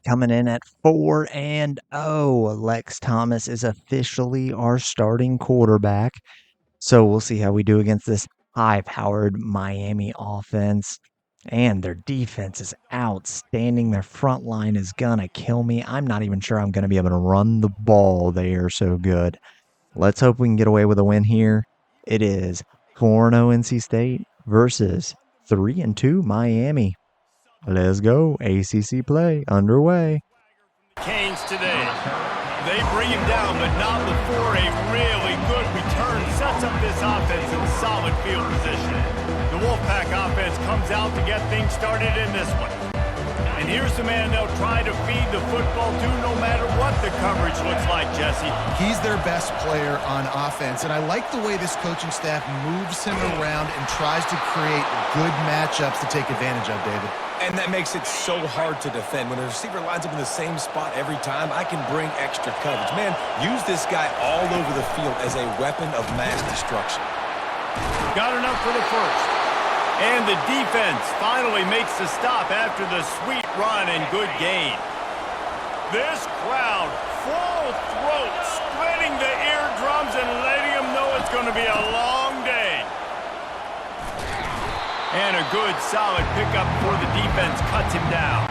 coming in at 4-0. Lex Thomas is officially our starting quarterback. So we'll see how we do against this high-powered Miami offense. And their defense is outstanding. Their front line is going to kill me. I'm not even sure I'm going to be able to run the ball. They are so good. Let's hope we can get away with a win here. It is 4-0 NC State versus 3-2 Miami. Let's go. ACC play underway. Canes today. They bring him down, but not before a really good return sets up this offense in solid field position. The Wolfpack offense comes out to get things started in this one. And here's the man they'll try to feed the football to no matter what the coverage looks like, Jesse. He's their best player on offense, and I like the way this coaching staff moves him around and tries to create good matchups to take advantage of, David. And that makes it so hard to defend. When the receiver lines up in the same spot every time, I can bring extra coverage. Man, use this guy all over the field as a weapon of mass destruction. Got enough for the first. And the defense finally makes the stop after the sweet run and good gain. This crowd, full throat, splitting the eardrums and letting them know it's going to be a long day. And a good, solid pickup before the defense cuts him down.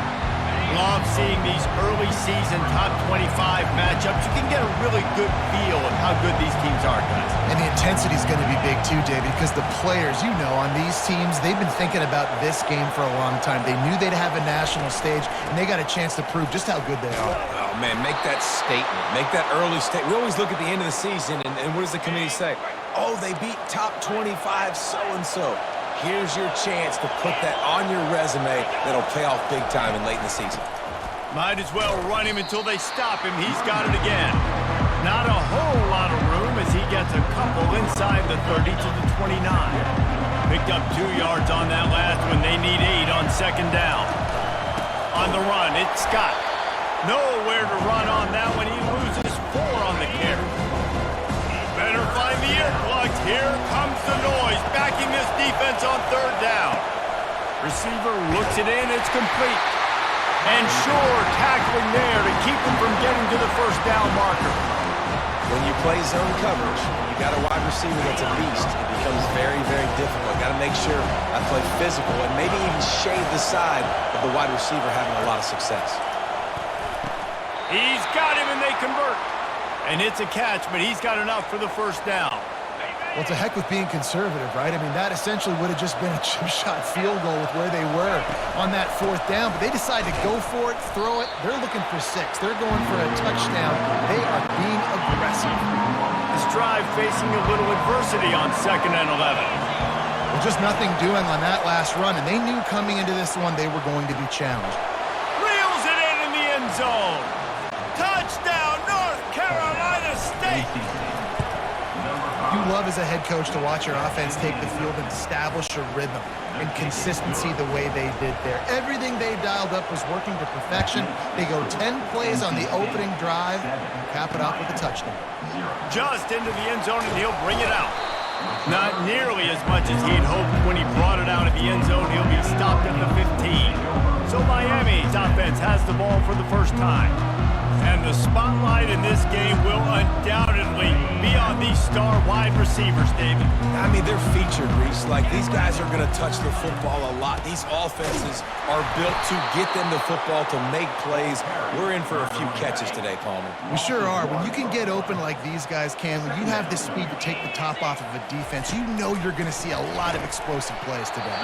Love seeing these early season top 25 matchups. You can get a really good feel of how good these teams are, guys. And the intensity is going to be big too, David, because the players, you know, on these teams, they've been thinking about this game for a long time. They knew they'd have a national stage, and they got a chance to prove just how good they are. Oh, man, make that statement. Make that early statement. We always look at the end of the season, and what does the committee say? Oh, they beat top 25 so-and-so. Here's your chance to put that on your resume that'll pay off big time and late in the season. Might as well run him until they stop him. He's got it again. Not a whole lot of room as he gets a couple inside the 30 to the 29. Picked up 2 yards on that last one. They need 8 on second down. On the run, it's Scott. Nowhere to run on that one. He loses 4 on the carry. Better find the earplugs. Here comes the noise, backing this defense on third down. Receiver looks it in. It's complete. And sure, tackling there to keep him from getting to the first down marker. When you play zone coverage, you got a wide receiver that's a beast. It becomes very, very difficult. Got to make sure I play physical and maybe even shade the side of the wide receiver having a lot of success. He's got him and they convert. And it's a catch, but he's got enough for the first down. Well, it's a heck with being conservative, right? I mean, that essentially would have just been a chip shot field goal with where they were on that fourth down. But they decide to go for it, throw it. They're looking for 6. They're going for a touchdown. They are being aggressive. This drive facing a little adversity on 2nd and 11. Well, just nothing doing on that last run. And they knew coming into this one they were going to be challenged. Reels it in the end zone. Touchdown, North Carolina State. You love as a head coach to watch your offense take the field and establish a rhythm and consistency the way they did there. Everything they dialed up was working to perfection. They go 10 plays on the opening drive and cap it off with a touchdown. Just into the end zone and he'll bring it out. Not nearly as much as he'd hoped when he brought it out of the end zone. He'll be stopped at the 15. So Miami's offense has the ball for the first time. And the spotlight in this game will undoubtedly be on these star wide receivers, David. I mean, they're featured, Reese. Like, these guys are going to touch the football a lot. These offenses are built to get them the football, to make plays. We're in for a few catches today, Palmer. We sure are. When you can get open like these guys can, when you have the speed to take the top off of a defense, you know you're going to see a lot of explosive plays today.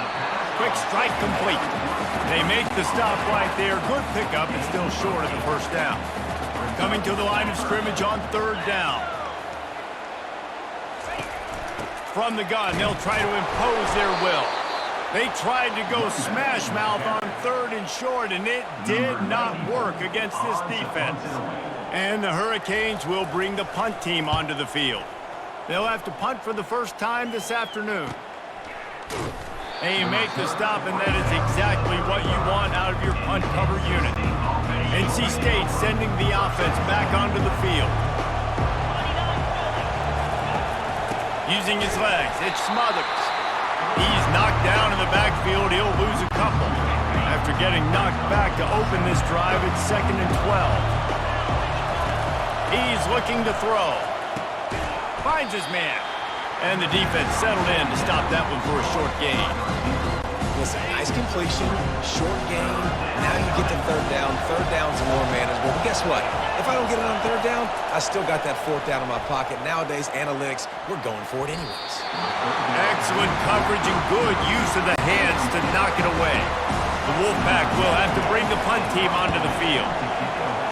Quick strike complete. They make the stop right there. Good pickup and still short of the first down. Coming to the line of scrimmage on 3rd down. From the gun, they'll try to impose their will. They tried to go smash mouth on 3rd and short, and it did not work against this defense. And the Hurricanes will bring the punt team onto the field. They'll have to punt for the first time this afternoon. They make the stop, and that is exactly what you want out of your punt cover unit. NC State sending the offense back onto the field. Using his legs, it's Smothers. He's knocked down in the backfield. He'll lose a couple. After getting knocked back to open this drive, it's 2nd and 12. He's looking to throw. Finds his man. And the defense settled in to stop that one for a short gain. Listen, nice completion, short gain. Now you get to third down. Third down's more manageable. But guess what? If I don't get it on third down, I still got that fourth down in my pocket. Nowadays, analytics, we're going for it anyways. Excellent coverage and good use of the hands to knock it away. The Wolfpack will have to bring the punt team onto the field.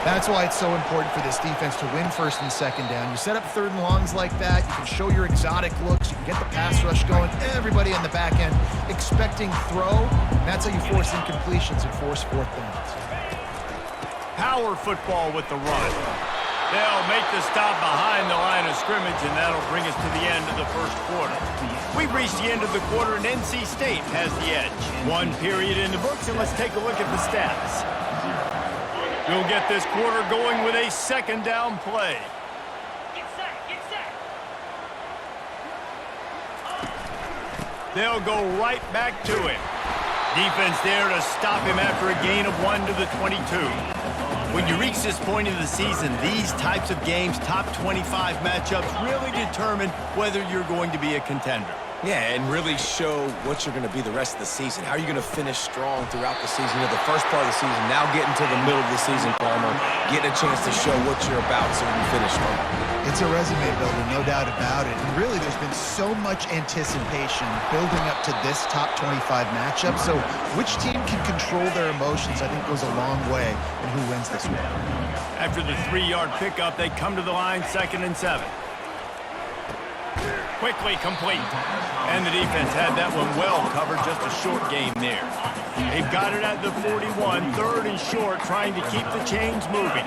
That's why it's so important for this defense to win 1st and 2nd down. You set up 3rd and longs like that, you can show your exotic looks, you can get the pass rush going, everybody on the back end expecting throw, and that's how you force incompletions and force 4th downs. Power football with the run. They'll make the stop behind the line of scrimmage, and that'll bring us to the end of the 1st quarter. We've reached the end of the quarter, and NC State has the edge. 1 period in the books, and let's take a look at the stats. We'll get this quarter going with a 2nd down play. Get set. They'll go right back to him. Defense there to stop him after a gain of 1 to the 22. When you reach this point in the season, these types of games, top 25 matchups, really determine whether you're going to be a contender. Yeah, and really show what you're going to be the rest of the season. How are you going to finish strong throughout the season? You know, the first part of the season, now getting to the middle of the season, Palmer, getting a chance to show what you're about so you can finish strong. It's a resume builder, no doubt about it. And really, there's been so much anticipation building up to this top 25 matchup. So which team can control their emotions, I think, goes a long way in who wins this one. After the 3-yard pickup, they come to the line, 2nd and 7. Quickly complete. And the defense had that one well covered, just a short gain there. They've got it at the 41, 3rd and short, trying to keep the chains moving.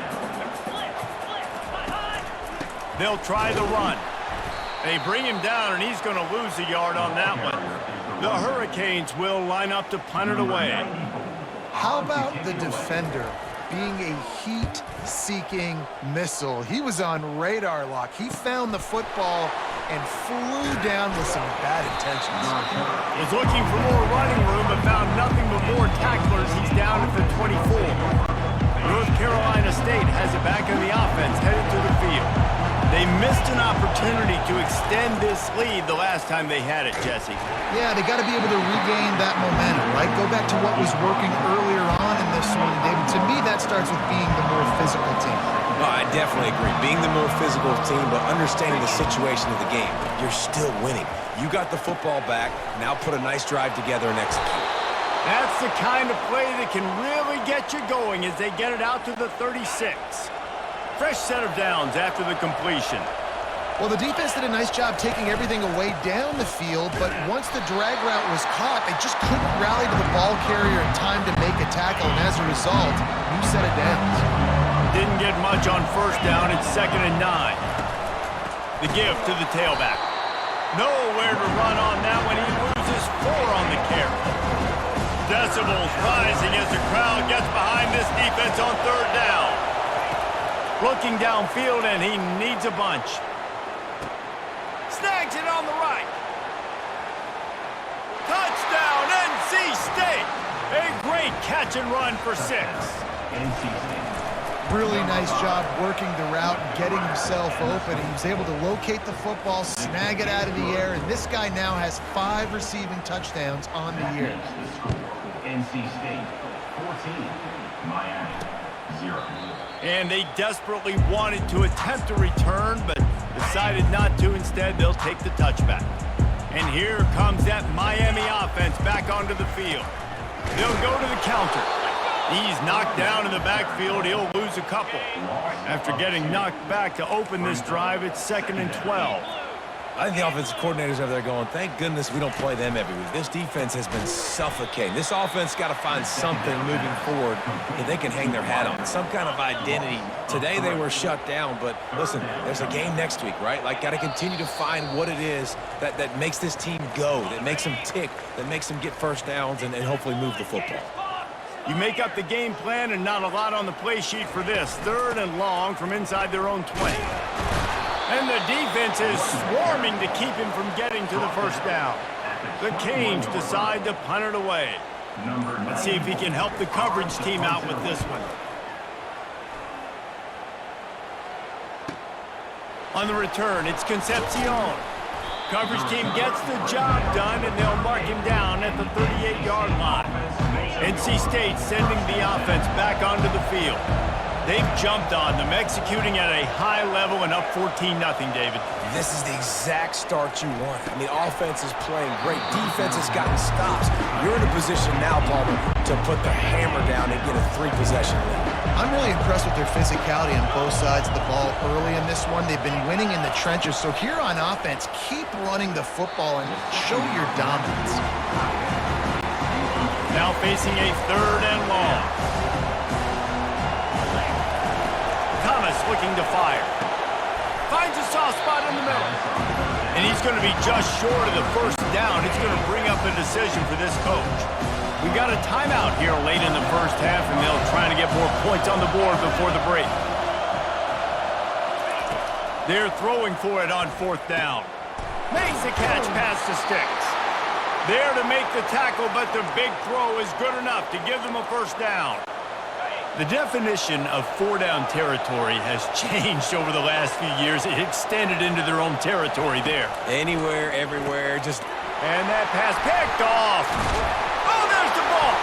They'll try the run. They bring him down, and he's going to lose a yard on that one. The Hurricanes will line up to punt it away. How about the defender being a heat-seeking missile? He was on radar lock. He found the football and flew down with some bad intentions. Was looking for more running room, but found nothing but more tacklers. He's down at the 24. North Carolina State has it back in the offense, headed to the field. They missed an opportunity to extend this lead the last time they had it, Jesse. Yeah, they got to be able to regain that momentum, right? Go back to what was working earlier on in this one, David. To me, that starts with being the more physical team. Well, I definitely agree. Being the more physical team, but understanding the situation of the game. You're still winning. You got the football back. Now put a nice drive together and execute. That's the kind of play that can really get you going as they get it out to the 36. Fresh set of downs after the completion. Well, the defense did a nice job taking everything away down the field, but once the drag route was caught, they just couldn't rally to the ball carrier in time to make a tackle, and as a result, new set of downs. Didn't get much on 1st down. It's 2nd and 9. The give to the tailback. Nowhere to run on that one. He loses 4 on the carry. Decibels rising as the crowd gets behind this defense on 3rd down. Looking downfield, and he needs a bunch. Snags it on the right. Touchdown, NC State. A great catch and run for 6. Really nice job working the route and getting himself open. He was able to locate the football, snag it out of the air, and this guy now has 5 receiving touchdowns on the year. NC State 14, Miami 0. And they desperately wanted to attempt a return, but decided not to. Instead, they'll take the touchback. And here comes that Miami offense back onto the field. They'll go to the counter. He's knocked down in the backfield. He'll lose a couple. After getting knocked back to open this drive, it's 2nd and 12. I think the offensive coordinators over there going, thank goodness we don't play them every week. This defense has been suffocating. This offense got to find something moving forward that they can hang their hat on, some kind of identity. Today they were shut down, but listen, there's a game next week, right? Like, got to continue to find what it is that makes this team go, that makes them tick, that makes them get 1st downs and hopefully move the football. You make up the game plan and not a lot on the play sheet for this. 3rd and long from inside their own 20. And the defense is swarming to keep him from getting to the 1st down. The Canes decide to punt it away. Let's see if he can help the coverage team out with this one. On the return, it's Concepcion. Coverage team gets the job done, and they'll mark him down at the 38-yard line. NC State sending the offense back onto the field. They've jumped on them, executing at a high level and up 14-0, David. This is the exact start you want. I mean, offense is playing great. Defense has gotten stops. You're in a position now, Palmer, to put the hammer down and get a 3-possession lead. I'm really impressed with their physicality on both sides of the ball early in this one. They've been winning in the trenches. So here on offense, keep running the football and show your dominance. Now facing a 3rd and long. Thomas looking to fire. Finds a soft spot in the middle. And he's going to be just short of the first down. It's going to bring up a decision for this coach. We've got a timeout here late in the first half, and they'll try to get more points on the board before the break. They're throwing for it on 4th down. Makes the catch past the sticks. There to make the tackle, but the big throw is good enough to give them a first down. The definition of 4-down territory has changed over the last few years. It extended into their own territory there. Anywhere, everywhere, just... And that pass picked off. Oh, there's the ball.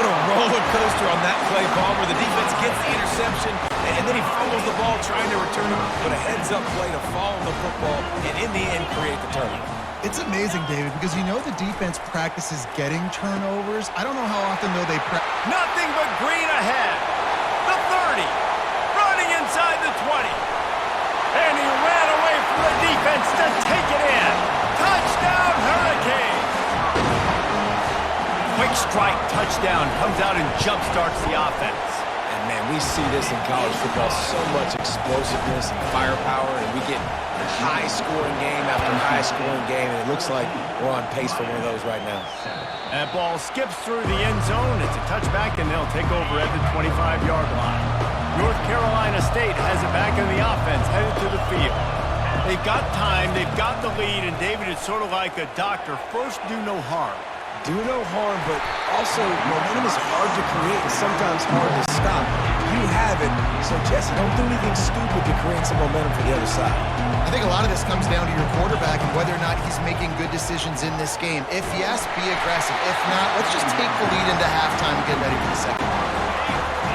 What a roller coaster on that play, Palmer. The defense gets the interception, and then he fumbles the ball trying to return it, but a heads-up play to fall on the football, and in the end, create the turnover. It's amazing, David, because you know the defense practices getting turnovers. I don't know how often, though, they Nothing but green ahead. The 30. Running inside the 20. And he ran away from the defense to take it in. Touchdown, Hurricanes. Quick strike touchdown comes out and jump-starts the offense. And, man, we see this in college football, so much explosiveness and firepower, and we get high-scoring game after high-scoring game, and it looks like we're on pace for one of those right now. That ball skips through the end zone. It's a touchback, and they'll take over at the 25-yard line. North Carolina State has it back in the offense, headed to the field. They've got time, they've got the lead, and David, it's sort of like a doctor. First, do no harm. Do no harm, but also momentum is hard to create and sometimes hard to stop. You have it, so Jesse, don't do anything stupid to create some momentum for the other side. I think a lot of this comes down to your quarterback and whether or not he's making good decisions in this game. If yes, be aggressive. If not, let's just take the lead into halftime and get ready for the second half.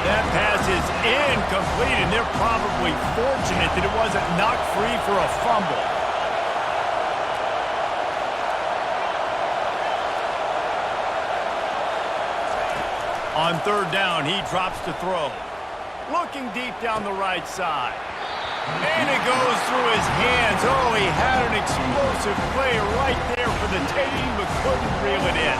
That pass is incomplete, and they're probably fortunate that it wasn't knocked free for a fumble. On 3rd down, he drops to throw. Looking deep down the right side. And it goes through his hands. Oh, he had an explosive play right there for the taking, but couldn't reel it in.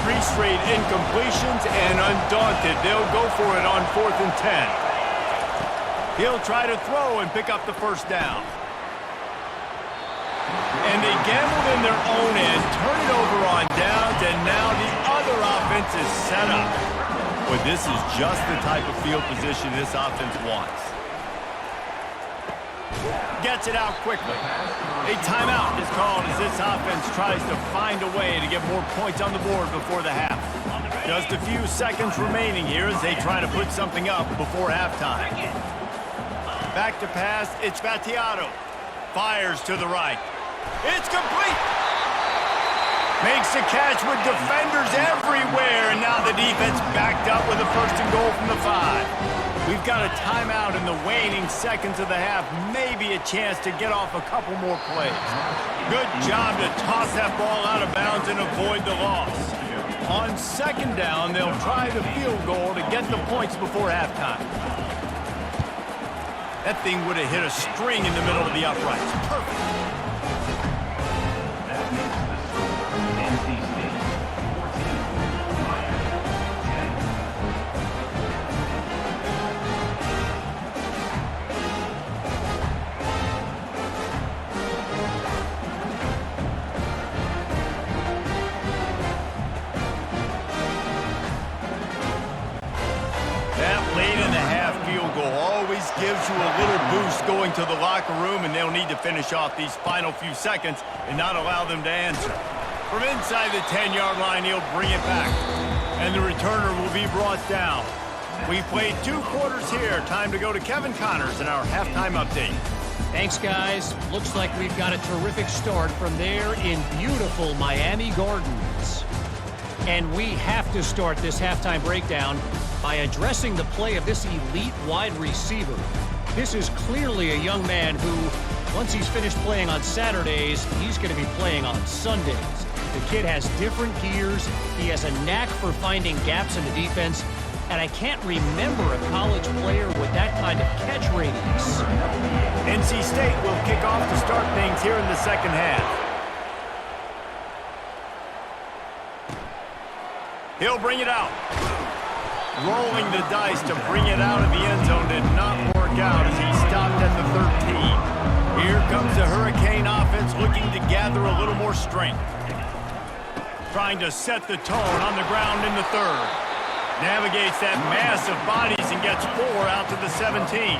3 straight incompletions, and undaunted, they'll go for it on 4th and 10. He'll try to throw and pick up the first down. And they gambled in their own end, turn it over on downs, and now the other offense is set up. But this is just the type of field position this offense wants. Gets it out quickly. A timeout is called as this offense tries to find a way to get more points on the board before the half. Just a few seconds remaining here as they try to put something up before halftime. Back to pass, it's Battiato. Fires to the right. It's complete. Makes a catch with defenders everywhere, and now the defense backed up with a 1st and goal from the 5. We've got a timeout in the waning seconds of the half, maybe a chance to get off a couple more plays. Good job to toss that ball out of bounds and avoid the loss. On 2nd down, they'll try the field goal to get the points before halftime. That thing would have hit a string in the middle of the uprights. Perfect. Gives you a little boost going to the locker room, and they'll need to finish off these final few seconds and not allow them to answer. From inside the 10-yard line, he'll bring it back. And the returner will be brought down. We played 2 quarters here. Time to go to Kevin Connors in our halftime update. Thanks, guys. Looks like we've got a terrific start from there in beautiful Miami Gardens. And we have to start this halftime breakdown by addressing the play of this elite wide receiver. This is clearly a young man who, once he's finished playing on Saturdays, he's going to be playing on Sundays. The kid has different gears. He has a knack for finding gaps in the defense. And I can't remember a college player with that kind of catch radius. NC State will kick off to start things here in the second half. He'll bring it out. Rolling the dice to bring it out of the end zone did not work out as he stopped at the 13. Here comes the Hurricane offense looking to gather a little more strength. Trying to set the tone on the ground in the third. Navigates that mass of bodies and gets 4 out to the 17.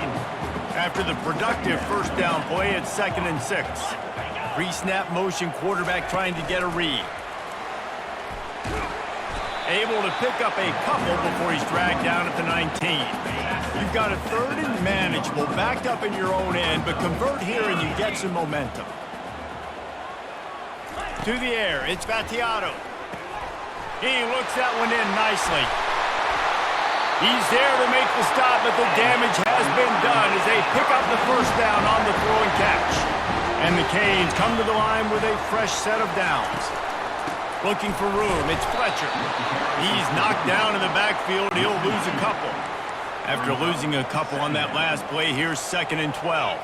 After the productive first down play at 2nd and 6. Pre-snap motion quarterback trying to get a read. Able to pick up a couple before he's dragged down at the 19. You've got a 3rd and manageable backed up in your own end, but convert here and you get some momentum. To the air, it's Battiato. He looks that one in nicely. He's there to make the stop, but the damage has been done as they pick up the first down on the throw and catch. And the Canes come to the line with a fresh set of downs. Looking for room, it's Fletcher. He's knocked down in the backfield. He'll lose a couple. After losing a couple on that last play, here's 2nd and 12.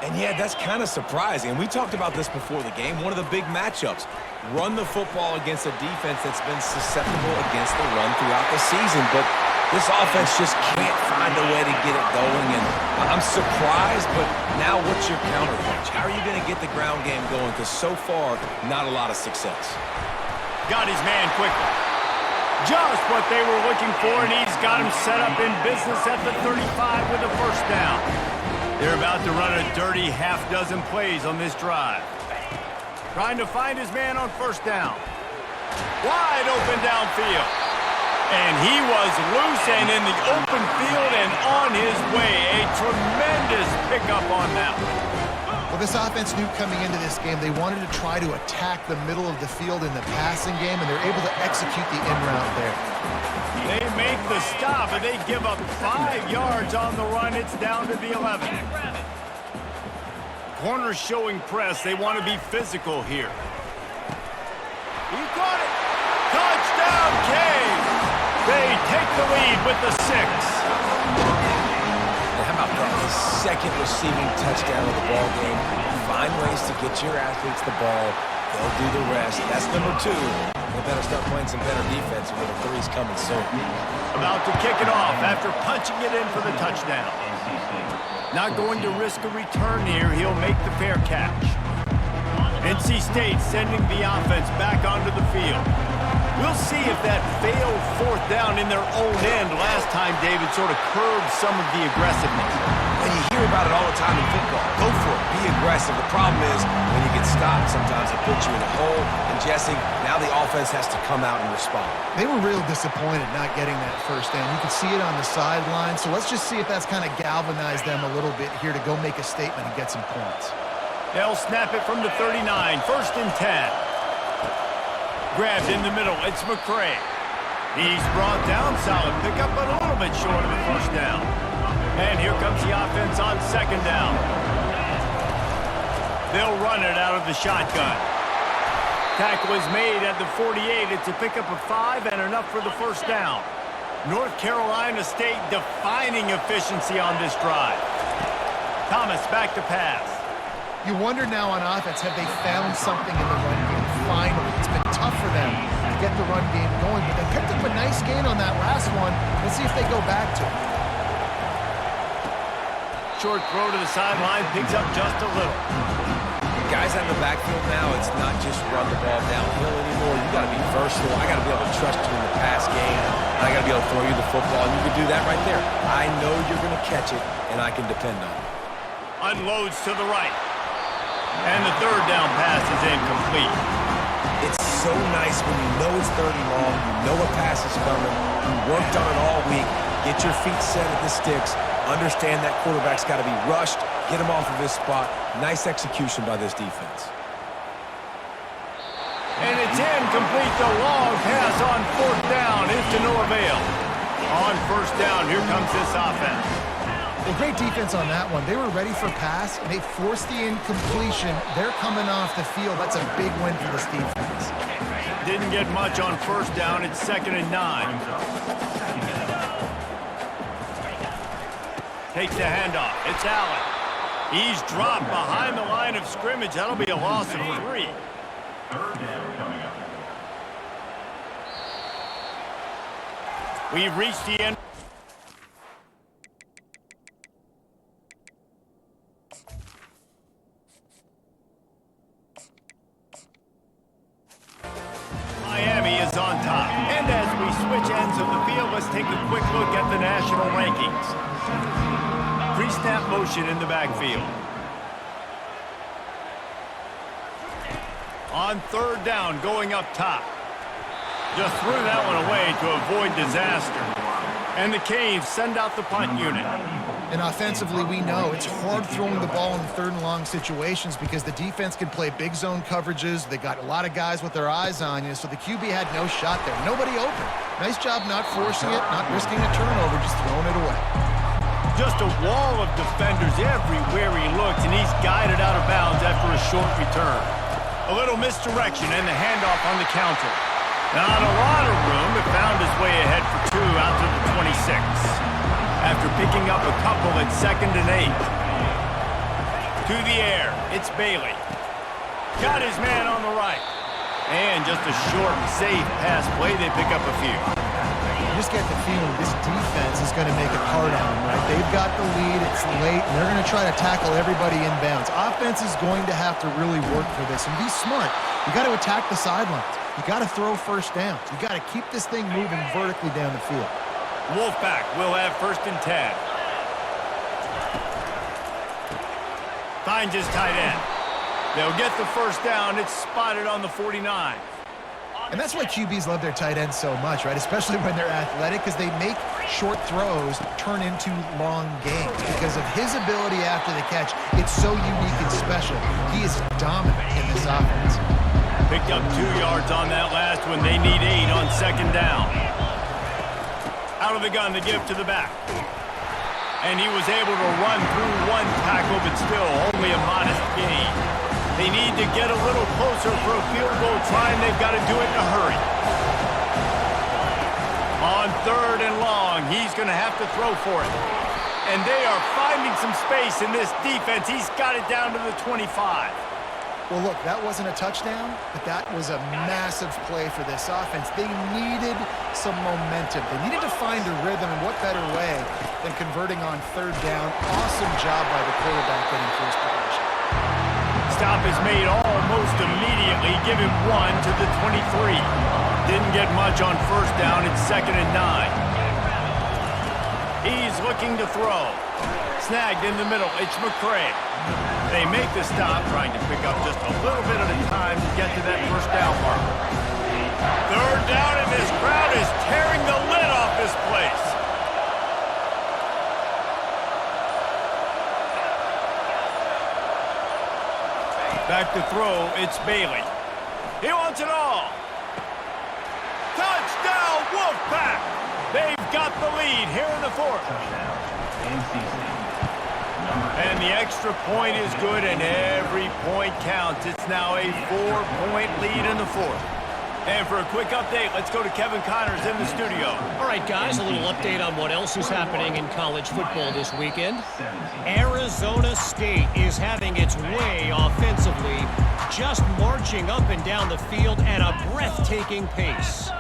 And yeah, that's kind of surprising. We talked about this before the game. One of the big matchups. Run the football against a defense that's been susceptible against the run throughout the season. But this offense just can't find a way to get it going. And I'm surprised, but now what's your counterpunch? How are you going to get the ground game going? Because so far, not a lot of success. Got his man quickly. Just what they were looking for, and he's got him set up in business at the 35 with a first down. They're about to run a dirty half-dozen plays on this drive. Trying to find his man on first down. Wide open downfield. And he was loose and in the open field and on his way. A tremendous pickup on that one. Well, this offense knew coming into this game they wanted to try to attack the middle of the field in the passing game, and they're able to execute the in route there. They make the stop, and they give up 5 yards on the run. It's down to the 11. Corners showing press. They want to be physical here. He got it. Touchdown, Canes. They take the lead with the 6. How about that? His 2nd receiving touchdown of the ball game. Find ways to get your athletes the ball. They'll do the rest. That's number 2. They better start playing some better defense when the 3's coming soon. About to kick it off after punching it in for the touchdown. Not going to risk a return here. He'll make the fair catch. NC State sending the offense back onto the field. We'll see if that failed 4th down in their own end last time, David, sort of curbed some of the aggressiveness. And you hear about it all the time in football. Go for it. Be aggressive. The problem is when you get stopped, sometimes it puts you in a hole. And Jesse, now the offense has to come out and respond. They were real disappointed not getting that first down. You could see it on the sideline. So let's just see if that's kind of galvanized them a little bit here to go make a statement and get some points. They'll snap it from the 39. 1st and 10. Grabbed in the middle, it's McCray. He's brought down, solid pickup, but a little bit short of the first down. And here comes the offense on 2nd down. They'll run it out of the shotgun. Tackle is made at the 48. It's a pickup of 5 and enough for the first down. North Carolina State defining efficiency on this drive. Thomas back to pass. You wonder now on offense, have they found something in the run game? Finally, it's been tough for them to get the run game going, but they picked up a nice gain on that last one. Let's see if they go back to it. Short throw to the sideline, picks up just a little. Guys out in the backfield now, it's not just run the ball downhill anymore. You got to be versatile. I got to be able to trust you in the pass game. And I got to be able to throw you the football, and you can do that right there. I know you're going to catch it, and I can depend on it. Unloads to the right. And the 3rd down pass is incomplete. It's so nice when you know it's 30 long, you know a pass is coming, you worked on it all week, get your feet set at the sticks, understand that quarterback's got to be rushed, get him off of his spot. Nice execution by this defense. And it's incomplete. The long pass on 4th down is to no avail. On 1st down, here comes this offense. Well, great defense on that one. They were ready for pass, and they forced the incompletion. They're coming off the field. That's a big win for this defense. Didn't get much on 1st down. It's 2nd and 9. Takes the handoff. It's Allen. He's dropped behind the line of scrimmage. That'll be a loss of 3. 3rd down coming up. We've reached the end. Miami is on top. And as we switch ends of the field, let's take a quick look at the national rankings. Pre-snap motion in the backfield. On 3rd down, going up top. Just threw that one away to avoid disaster. And the Canes send out the punt unit. And offensively, we know it's hard throwing the ball in 3rd and long situations because the defense can play big zone coverages. They got a lot of guys with their eyes on you, so the QB had no shot there. Nobody open. Nice job not forcing it, not risking a turnover, just throwing it away. Just a wall of defenders everywhere he looks, and he's guided out of bounds after a short return. A little misdirection and the handoff on the counter. Not a lot of room, but found his way ahead for 2 out to the 26. After picking up a couple at 2nd and 8. To the air, it's Bailey. Got his man on the right. And just a short and safe pass play, they pick up a few. You just get the feeling this defense is going to make it hard on them, right? They've got the lead, it's late, and they're going to try to tackle everybody inbounds. Offense is going to have to really work for this and be smart. You got to attack the sidelines. You got to throw 1st downs. You got to keep this thing moving vertically down the field. Wolfpack will have 1st and 10. Finds his tight end. They'll get the 1st down. It's spotted on the 49. And that's why QBs love their tight ends so much, right? Especially when they're athletic, because they make short throws turn into long gains. Because of his ability after the catch, it's so unique and special. He is dominant in this offense. Picked up 2 yards on that last one. They need 8 on 2nd down. Out of the gun, the give to the back. And he was able to run through 1 tackle, but still only a modest gain. They need to get a little closer for a field goal try, and they've got to do it in a hurry. On 3rd and long, he's going to have to throw for it. And they are finding some space in this defense. He's got it down to the 25. Well, look, that wasn't a touchdown, but that was a massive play for this offense. They needed some momentum. They needed to find a rhythm, and what better way than converting on 3rd down. Awesome job by the quarterback getting first possession. Stop is made almost immediately. Give him 1 to the 23. Didn't get much on 1st down. It's 2nd and 9. He's looking to throw. Snagged in the middle. It's McCray. They make the stop, trying to pick up just a little bit at a time to get to that 1st down mark. 3rd down, and this crowd is tearing the lid off this place. Back to throw, it's Bailey. He wants it all. Touchdown, Wolfpack! They've got the lead here in the 4th. And the extra point is good, and every point counts. It's now a 4-point lead in the 4th. And for a quick update, let's go to Kevin Connors in the studio. All right, guys, a little update on what else is happening in college football this weekend. Arizona State is having its way offensively, just marching up and down the field at a breathtaking pace.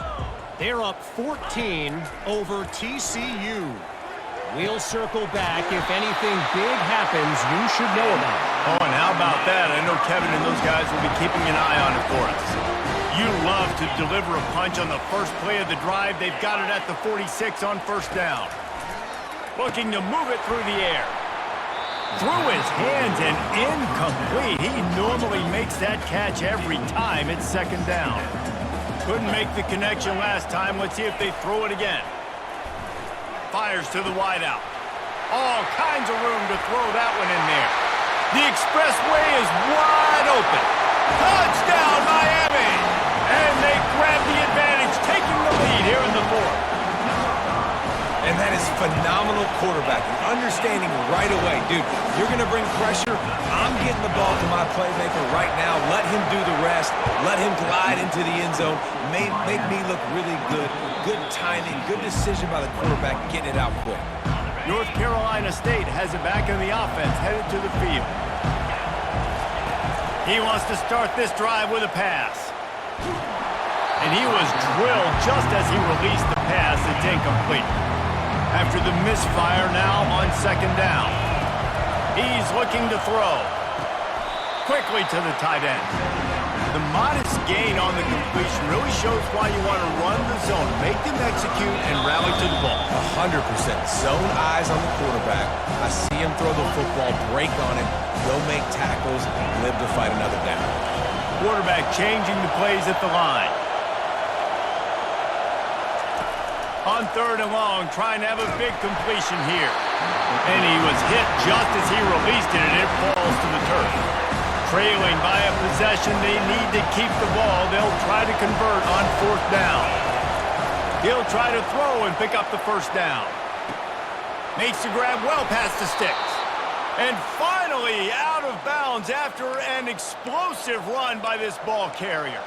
They're up 14 over TCU. We'll circle back. If anything big happens, you should know about it. Oh, and how about that? I know Kevin and those guys will be keeping an eye on it for us. You love to deliver a punch on the first play of the drive. They've got it at the 46 on 1st down. Looking to move it through the air. Through his hands and incomplete. He normally makes that catch every time. It's second down. Couldn't make the connection last time. Let's see if they throw it again. Fires to the wideout. All kinds of room to throw that one in there. The expressway is wide open. Touchdown, Miami! And they grab the advantage, taking the lead here in the fourth. And that is phenomenal quarterbacking. Understanding right away, dude, you're going to bring pressure. I'm getting the ball to my playmaker right now. Let him do the rest. Let him glide into the end zone. Make me look really good. Good timing, good decision by the quarterback, getting it out quick. North Carolina State has it back in the offense, headed to the field. He wants to start this drive with a pass. And he was drilled just as he released the pass. It's incomplete. After the misfire now on second down. He's looking to throw. Quickly to the tight end. The modest gain on the completion really shows why you want to run the zone. Make them execute and rally to the ball. 100%. Zone eyes on the quarterback. I see him throw the football, break on it, go make tackles, live to fight another down. Quarterback changing the plays at the line. On third and long, trying to have a big completion here. And he was hit just as he released it, and it falls to the turf. Trailing by a possession, they need to keep the ball. They'll try to convert on fourth down. He'll try to throw and pick up the first down. Makes the grab well past the sticks. And finally out of bounds after an explosive run by this ball carrier.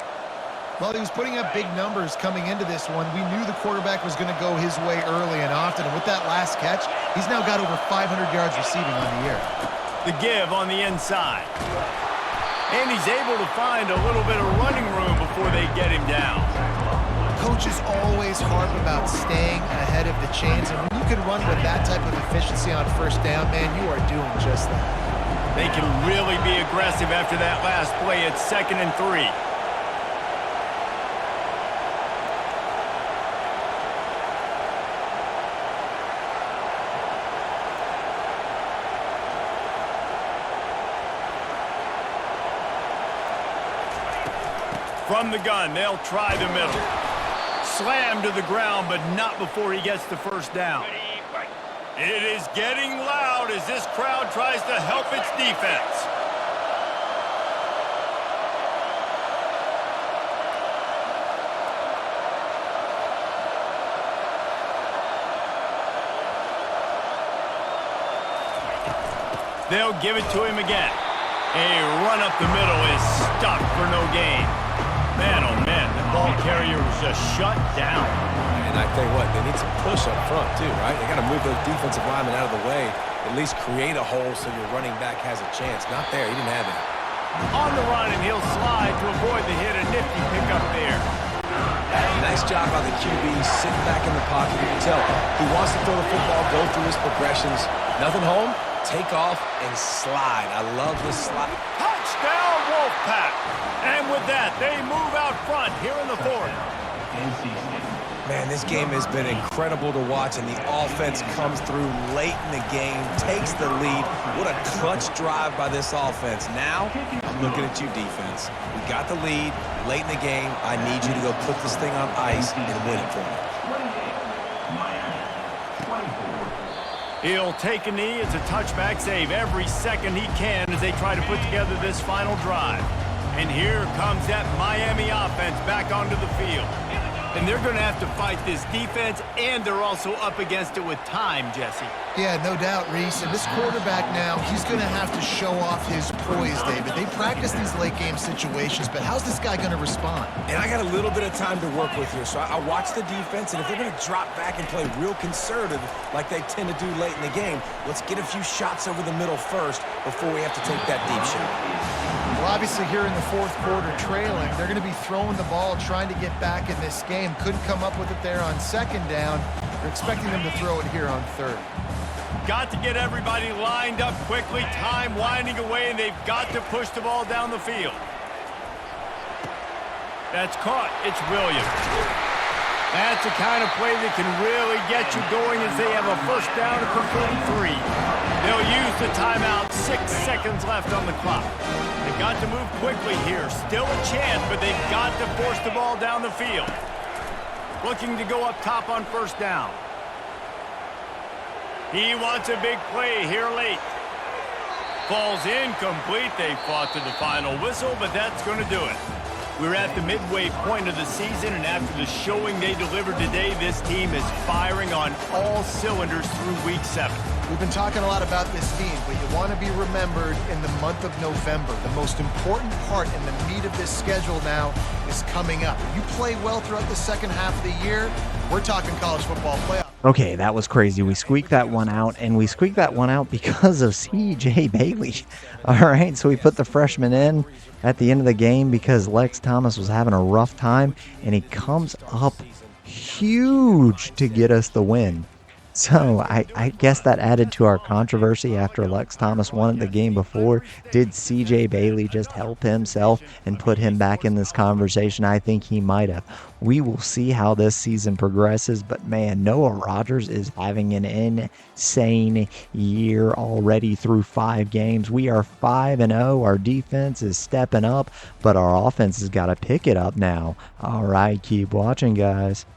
Well, he was putting up big numbers coming into this one. We knew the quarterback was going to go his way early and often. And with that last catch, he's now got over 500 yards receiving on the year. The give on the inside. And he's able to find a little bit of running room before they get him down. Coaches always harp about staying ahead of the chains. And when you can run with that type of efficiency on first down, man, you are doing just that. They can really be aggressive after that last play. It's 2nd and 3. From the gun, they'll try the middle. Slam to the ground, but not before he gets the first down. It is getting loud as this crowd tries to help its defense. They'll give it to him again. A run up the middle is stuck for no gain. Man, oh man, the ball carrier was just shut down. And I tell you what, they need some push up front too, right? They got to move those defensive linemen out of the way, at least create a hole so your running back has a chance. Not there, he didn't have it. On the run, and he'll slide to avoid the hit. A nifty pickup there. Nice job by the QB, sitting back in the pocket. You can tell he wants to throw the football, go through his progressions. Nothing home, take off and slide. I love this slide. Touchdown, Wolfpack! And with that, they move out front here in the fourth. Man, this game has been incredible to watch, and the offense comes through late in the game, takes the lead. What a clutch drive by this offense. Now, I'm looking at you, defense. We got the lead late in the game. I need you to go put this thing on ice and win it for me. He'll take a knee. It's a touchback save every second he can as they try to put together this final drive. And here comes that Miami offense back onto the field. And they're going to have to fight this defense, and they're also up against it with time, Jesse. Yeah, no doubt, Reese. And this quarterback now, he's going to have to show off his poise, David. They practice these late-game situations, but how's this guy going to respond? And I got a little bit of time to work with here, so I watch the defense, and if they're going to drop back and play real conservative like they tend to do late in the game, let's get a few shots over the middle first before we have to take that deep shot. Well, obviously here in the fourth quarter trailing, they're going to be throwing the ball, trying to get back in this game. Couldn't come up with it there on second down. They're expecting them to throw it here on third. Got to get everybody lined up quickly. Time winding away, and they've got to push the ball down the field. That's caught. It's Williams. That's the kind of play that can really get you going as they have a first down at the 43. They'll use the timeout, 6 seconds left on the clock. They've got to move quickly here. Still a chance, but they've got to force the ball down the field. Looking to go up top on first down. He wants a big play here late. Falls incomplete. They fought to the final whistle, but that's going to do it. We're at the midway point of the season, and after the showing they delivered today, this team is firing on all cylinders through Week 7. We've been talking a lot about this team, but you want to be remembered in the month of November. The most important part and the meat of this schedule now is coming up. If you play well throughout the second half of the year, we're talking college football playoff. Okay, that was crazy. We squeaked that one out, and we squeaked that one out because of C.J. Bailey. All right, so we put the freshman in at the end of the game because Lex Thomas was having a rough time, and he comes up huge to get us the win. So I guess that added to our controversy after Lex Thomas won the game before. Did C.J. Bailey just help himself and put him back in this conversation? I think he might have. We will see how this season progresses, but man, Noah Rogers is having an insane year already through 5 games. We are 5-0. Our defense is stepping up, but our offense has got to pick it up now. All right, keep watching, guys.